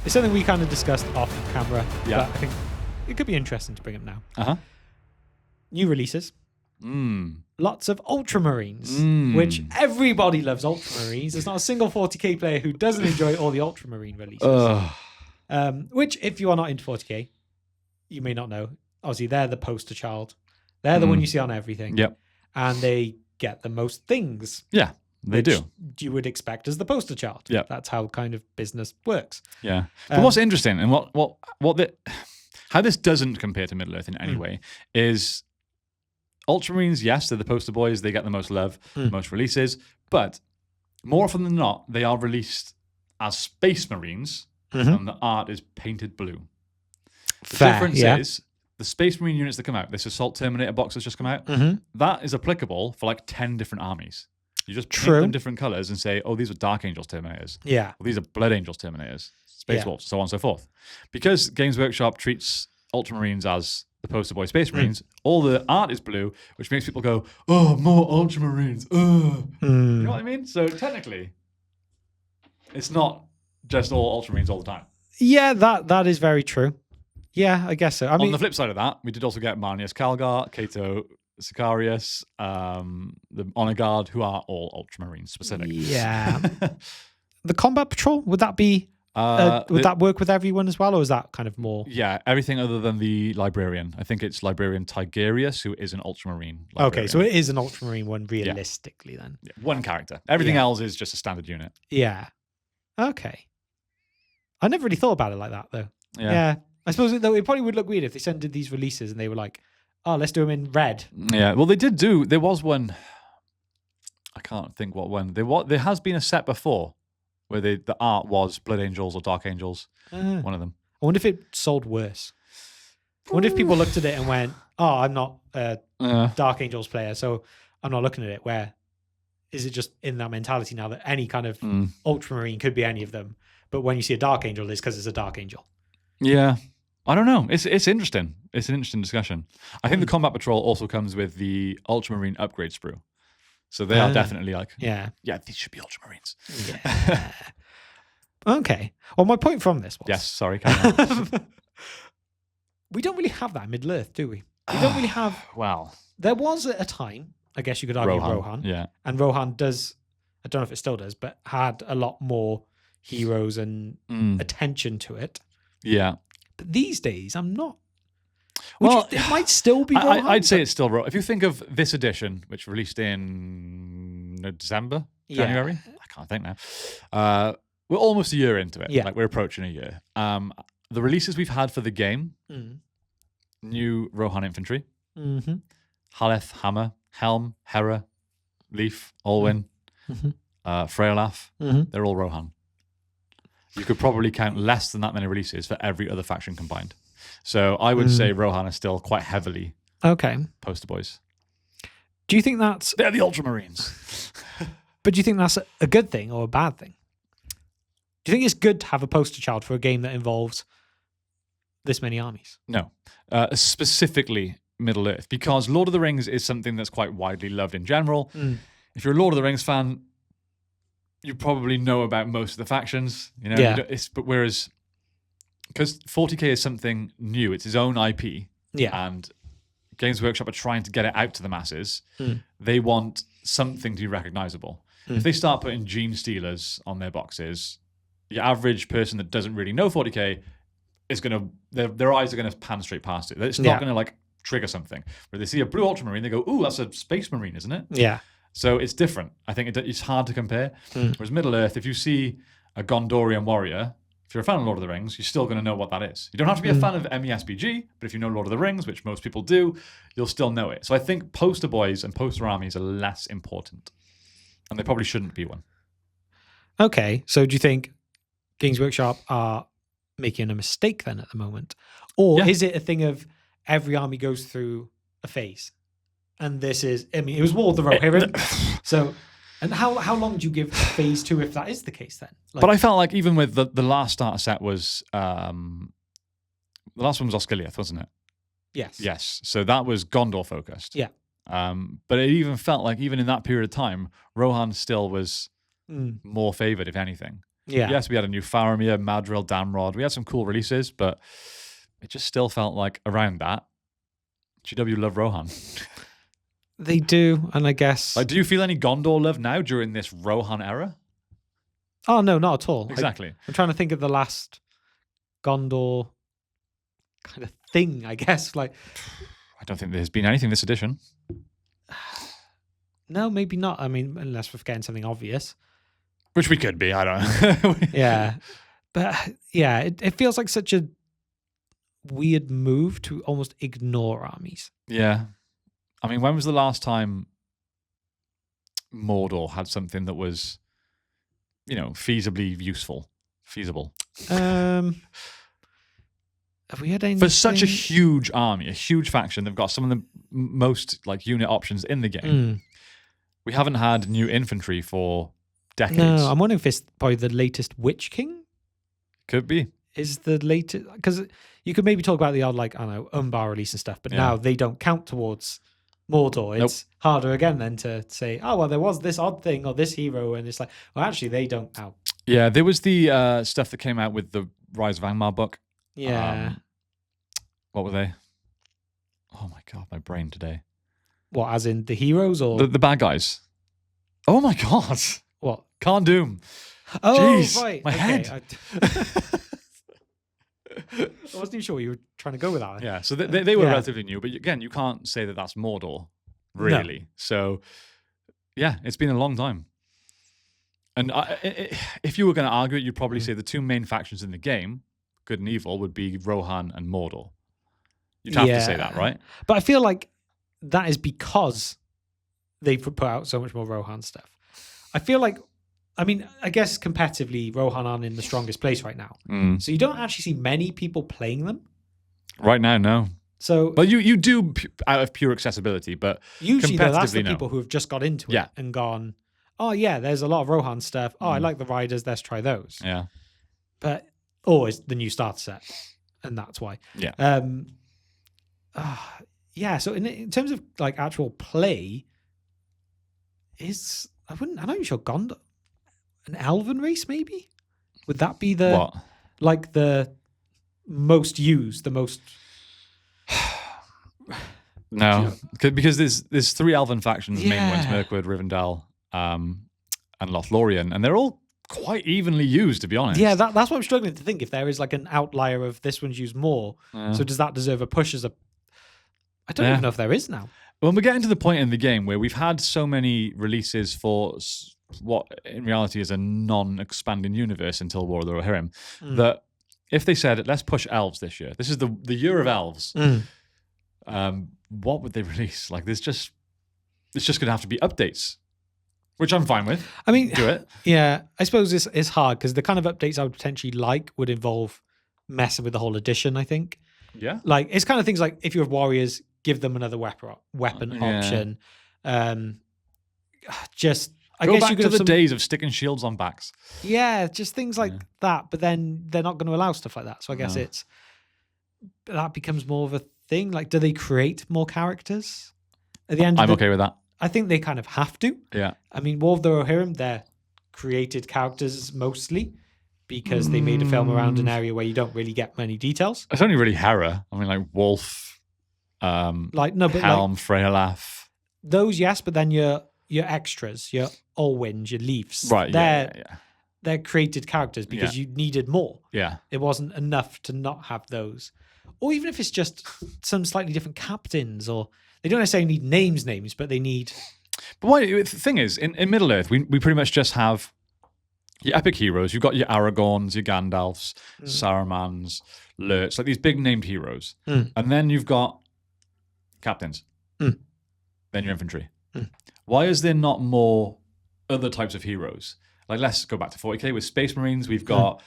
It's something we kind of discussed off camera. Yeah. But I think it could be interesting to bring up now. Uh-huh. New releases. Lots of Ultramarines, which everybody loves Ultramarines. There's not a single 40k player who doesn't enjoy all the Ultramarine releases. Which, if you are not into 40k, you may not know. Obviously, they're the poster child. They're the one you see on everything. Yep. And they get the most things. Yeah, they do. You would expect as the poster child. Yeah. That's how kind of business works. Yeah. But what's interesting and how this doesn't compare to Middle-earth in any way is Ultramarines, yes, they're the poster boys. They get the most love, most releases. But more often than not, they are released as Space Marines and the art is painted blue. The difference is the Space Marine units that come out, this Assault Terminator box that's just come out, that is applicable for like 10 different armies. You just paint them different colors and say, oh, these are Dark Angels Terminators. Yeah. Well, these are Blood Angels Terminators, Space Wolves, so on and so forth. Because Games Workshop treats Ultramarines as the poster boy Space Marines, all the art is blue, which makes people go, oh, more Ultramarines. You know what I mean? So technically, it's not just all Ultramarines all the time. Yeah, that is very true. Yeah, I guess so. I mean, on the flip side of that, we did also get Marnius Calgar, Cato Sicarius, the Honor Guard, who are all Ultramarine specific. Yeah. The Combat Patrol, would that be... would that work with everyone as well, or is that kind of more... Yeah, everything other than the Librarian. I think it's Librarian Tigerius, who is an Ultramarine librarian. Okay, so it is an Ultramarine one realistically then. Yeah, one character. Everything else is just a standard unit. Yeah. Okay. I never really thought about it like that, though. Yeah. I suppose it probably would look weird if they sent these releases and they were like, oh, let's do them in red. Yeah, well, they did do... There was one... I can't think what one. There has been a set before where the art was Blood Angels or Dark Angels. One of them. I wonder if it sold worse. I wonder if people looked at it and went, oh, I'm not a Dark Angels player, so I'm not looking at it. Where is it just in that mentality now that any kind of Ultramarine could be any of them? But when you see a Dark Angel, it's because it's a Dark Angel. Yeah. I don't know. It's interesting. It's an interesting discussion. I think the Combat Patrol also comes with the Ultramarine upgrade sprue. So they are definitely like, these should be Ultramarines. Yeah. Okay. Well, my point from this was... Yes, sorry. Carry on. We don't really have that in Middle-earth, do we? We don't really have... Wow. There was a time, I guess you could argue Rohan. Yeah. And Rohan does, I don't know if it still does, but had a lot more heroes and attention to it. Yeah. But these days, I'm not. It might still be Rohan. I'd say it's still Rohan. If you think of this edition, which released in December, January, I can't think now. We're almost a year into it. Yeah. Like we're approaching a year. The releases we've had for the game, new Rohan Infantry, Haleth, Hammer, Helm, Hera, Leaf, Olwyn, Freolaf, they're all Rohan. You could probably count less than that many releases for every other faction combined. So I would say Rohan is still quite heavily poster boys. Do you think that's... They're the Ultramarines. But do you think that's a good thing or a bad thing? Do you think it's good to have a poster child for a game that involves this many armies? No. Specifically Middle-earth, because Lord of the Rings is something that's quite widely loved in general. If you're a Lord of the Rings fan, you probably know about most of the factions. You know, but whereas... Because 40k is something new, it's its own IP, and Games Workshop are trying to get it out to the masses. They want something to be recognizable. If they start putting Gene Stealers on their boxes, the average person that doesn't really know 40k is going to, their eyes are going to pan straight past it. It's not going to like trigger something. Where they see a blue Ultramarine, they go, ooh, that's a Space Marine, isn't it? Yeah. So it's different. I think it's hard to compare. Whereas Middle-earth, if you see a Gondorian warrior, if you're a fan of Lord of the Rings, you're still going to know what that is. You don't have to be a fan of MESBG, but if you know Lord of the Rings, which most people do, you'll still know it. So I think poster boys and poster armies are less important. And they probably shouldn't be one. Okay, so do you think Games Workshop are making a mistake then at the moment? Or is it a thing of every army goes through a phase? And this is, I mean, it was War of the Rohirrim. So... And how long do you give phase 2 if that is the case then? Like, but I felt like even with the last starter set was... the last one was Osgiliath, wasn't it? Yes. Yes. So that was Gondor focused. Yeah. But it even felt like even in that period of time, Rohan still was more favoured, if anything. Yeah. Yes, we had a new Faramir, Madril, Damrod. We had some cool releases, but it just still felt like around that, GW love Rohan. They do, and I guess... Like, do you feel any Gondor love now during this Rohan era? Oh, no, not at all. Exactly. I'm trying to think of the last Gondor kind of thing, I guess. Like, I don't think there's been anything this edition. no, maybe not. I mean, unless we're forgetting something obvious. Which we could be, I don't know. Yeah. But yeah, it feels like such a weird move to almost ignore armies. Yeah. I mean, when was the last time Mordor had something that was, feasibly useful? Feasible. Have we had anything? For such a huge army, a huge faction, they've got some of the most unit options in the game. We haven't had new infantry for decades. No, I'm wondering if it's probably the latest Witch King. Could be. Is the latest, because you could maybe talk about the odd, Umbar release and stuff, but now they don't count towards Mordor. It's harder again then to say, oh, well, there was this odd thing or this hero, and it's like, well, actually, they don't now. Yeah, there was the stuff that came out with the Rise of Angmar book. Yeah. What were they? Oh my god, my brain today. What, as in the heroes or the bad guys? Oh my god. What? Khan Doom. Oh, Jeez, right. my head. I wasn't even sure where you were trying to go with that. Yeah, so they were relatively new, but again, you can't say that that's Mordor, really. No. So, yeah, it's been a long time. And if you were going to argue it, you'd probably say the two main factions in the game, good and evil, would be Rohan and Mordor. You'd have to say that, right? But I feel like that is because they've put out so much more Rohan stuff. I feel like, I mean, I guess competitively, Rohan aren't in the strongest place right now. So you don't actually see many people playing them. Right now, no. So, well, you do out of pure accessibility, but usually that's the people who have just got into it and gone, oh yeah, there's a lot of Rohan stuff. Oh, I like the riders. Let's try those. Yeah. But it's the new starter set, and that's why. Yeah. Yeah. So in terms of actual play, I'm not even sure Gondor. An elven race, maybe? Would that be the the most used, the most? No, because there's three elven factions: Main Mirkwood, Rivendell, and Lothlorien, and they're all quite evenly used, to be honest. Yeah, that's what I'm struggling to think. If there is an outlier of this one's used more, so does that deserve a push as a? I don't even know if there is now. When we're getting to the point in the game where we've had so many releases for what in reality is a non-expanding universe until War of the Rohirrim, that if they said, let's push elves this year, this is the year of elves, what would they release? It's just going to have to be updates, which I'm fine with. I mean, do it. Yeah, I suppose it's hard because the kind of updates I would potentially would involve messing with the whole edition, I think. Yeah. It's kind of things like if you have warriors, give them another weapon option. I Go guess back you could to have the days of sticking shields on backs. Yeah, just things like that. But then they're not going to allow stuff like that. So I guess that becomes more of a thing. Do they create more characters at the end? I'm okay with that. I think they kind of have to. Yeah. I mean, War of the Rohirrim, they're created characters mostly because they made a film around an area where you don't really get many details. It's only really Hera. I mean, Wolf, Helm, Freyalaf. Those, yes, but then your extras, your Olwins, your Leafs, right? They're created characters because you needed more. Yeah, it wasn't enough to not have those, or even if it's just some slightly different captains, or they don't necessarily need names, but they need. But the thing is, in Middle Earth, we pretty much just have your epic heroes. You've got your Aragorns, your Gandalfs, Sarumans, Lurts, these big named heroes, and then you've got captains, then your infantry. Why is there not more other types of heroes? Let's go back to 40k with Space Marines. We've got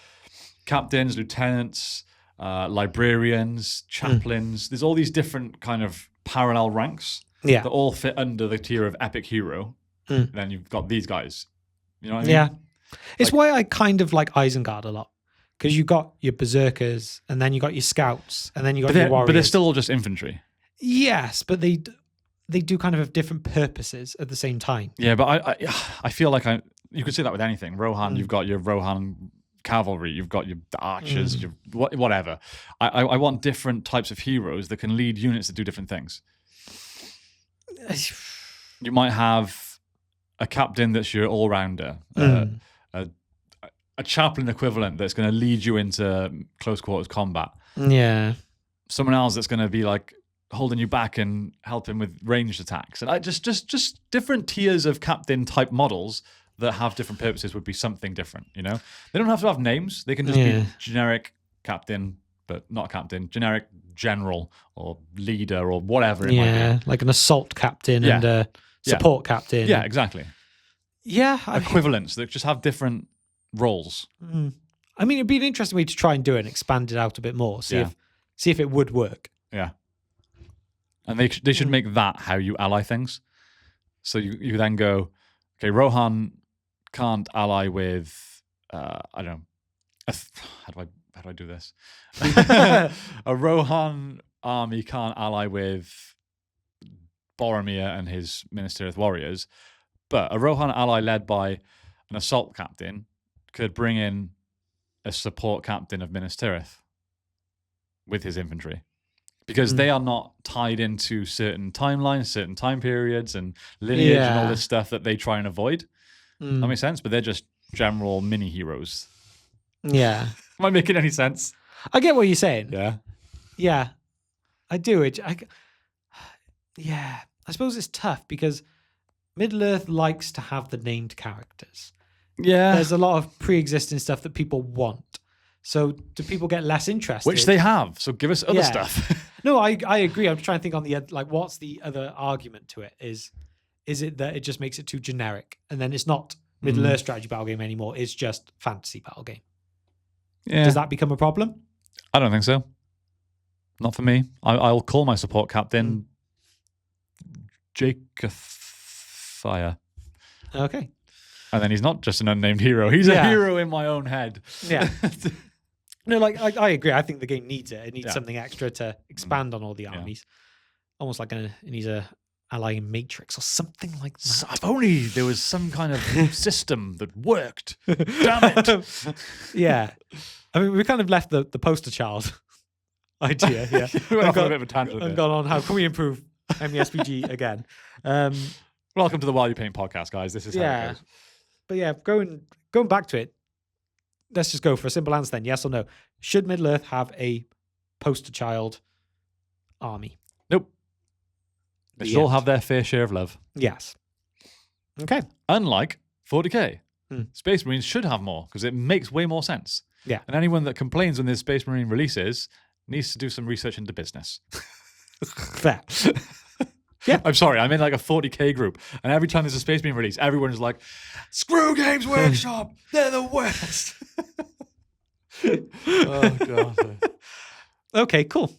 captains, lieutenants, librarians, chaplains. There's all these different kind of parallel ranks that all fit under the tier of epic hero. Then you've got these guys. You know what I mean? Yeah. It's why I kind of like Isengard a lot. Because you got your berserkers, and then you got your scouts, and then you got your warriors. But they're still all just infantry. Yes, but they do kind of have different purposes at the same time. Yeah, but I feel like you could say that with anything. Rohan, you've got your Rohan cavalry, you've got your archers, your whatever. I want different types of heroes that can lead units that do different things. You might have a captain that's your all-rounder, a chaplain equivalent that's going to lead you into close quarters combat. Yeah. Someone else that's going to be like holding you back and helping with ranged attacks. And just different tiers of captain type models that have different purposes would be something different, you know? They don't have to have names. They can just be generic captain, but not captain, generic general or leader or whatever it might be. Like an assault captain and a support captain. Yeah, exactly. Yeah. Equivalents that just have different roles. I mean, it'd be an interesting way to try and do it and expand it out a bit more. See if it would work. Yeah. And they should make that how you ally things. So you then go, okay, Rohan can't ally with I don't know. How do I do this? A Rohan army can't ally with Boromir and his Minas Tirith warriors, but a Rohan ally led by an assault captain could bring in a support captain of Minas Tirith with his infantry. Because they are not tied into certain timelines, certain time periods, and lineage and all this stuff that they try and avoid. That makes sense? But they're just general mini heroes. Yeah. Am I making any sense? I get what you're saying. Yeah. Yeah. I do. I suppose it's tough because Middle-earth likes to have the named characters. Yeah. There's a lot of pre-existing stuff that people want. So do people get less interested? Which they have. So give us other stuff. No, I agree. I'm trying to think on the what's the other argument to it? Is it that it just makes it too generic and then it's not Middle-earth strategy battle game anymore? It's just fantasy battle game. Yeah. Does that become a problem? I don't think so. Not for me. I'll call my support captain Jacothia. Okay. And then he's not just an unnamed hero. He's a hero in my own head. Yeah. No, I agree. I think the game needs it. It needs something extra to expand on all the armies. Almost like it needs a allying matrix or something like that. If only there was some kind of system that worked. Damn it. Yeah. I mean, we kind of left the poster child idea. Yeah. We went off on a bit of a tangent. And gone on how can we improve MESBG again? Welcome to the While You Paint podcast, guys. This is how it goes. But yeah, going back to it, let's just go for a simple answer then. Yes or no? Should Middle-earth have a poster child army? Nope. They should all have their fair share of love. Yes. Okay. Unlike 40k. Space Marines should have more because it makes way more sense. Yeah. And anyone that complains when there's Space Marine releases needs to do some research into business. Fair. Yeah. I'm sorry, I'm in like a 40k group, and every time there's a Space Marine release, everyone is like, screw Games Workshop, they're the worst. Oh, God. Okay, cool.